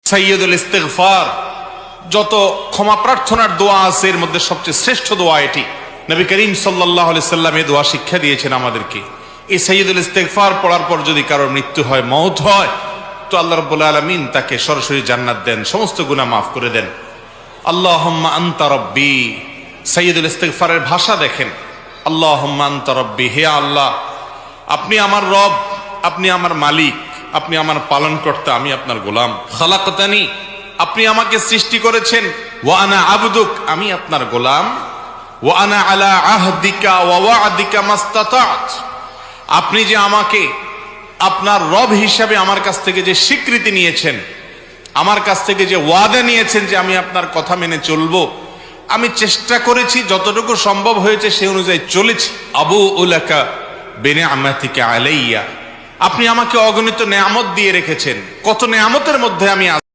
সাইয়্যিদুল ইস্তিগফার, যত ক্ষমা প্রার্থনার দোয়া আছে এর মধ্যে সবচেয়ে শ্রেষ্ঠ দোয়া এটি। নবী করিম সাল্লাল্লাহু আলাইহি সাল্লাম এই দোয়া শিক্ষা দিয়েছেন আমাদেরকে। এই সাইয়্যিদুল ইস্তিগফার পড়ার পর যদি কারোর মৃত্যু হয়, মওত হয়, তো আল্লাহ রাব্বুল আলামিন তাকে সরাসরি জান্নাত দেন, সমস্ত গুনাহ মাফ করে দেন। আল্লাহুম্মা আনতা রাব্বি, সাইয়্যিদুল ইস্তিগফারের ভাষা দেখেন। আল্লাহুম্মা আনতা রাব্বি, হে আল্লাহ আপনি আমার রব, আপনি আমার মালিক, আপনি আমার পালনকর্তা, আমি আপনার গোলাম। খালাকতানি, আপনি আমাকে সৃষ্টি করেছেন। ওয়া আনা আবদুক, আমি আপনার গোলাম। ওয়া আনা আলা আহদিকা ওয়া ওয়া'দিকা মাস্তাতা'ত, আপনি যে আমাকে আপনার রব হিসাবে আমার কাছ থেকে যে স্বীকৃতি নিয়েছেন, আমার কাছ থেকে যে ওয়াদা নিয়েছেন যে আমি আপনার কথা মেনে চলবো, আমি চেষ্টা করেছি, যতটুকু সম্ভব হয়েছে সে অনুযায়ী চলেছি। আবু উলাকা বিনিআমাতিকা আলাইয়া, আপনি আমাকে অগণিত নেয়ামত দিয়ে রেখেছেন, কত নেয়ামতের মধ্যে আমি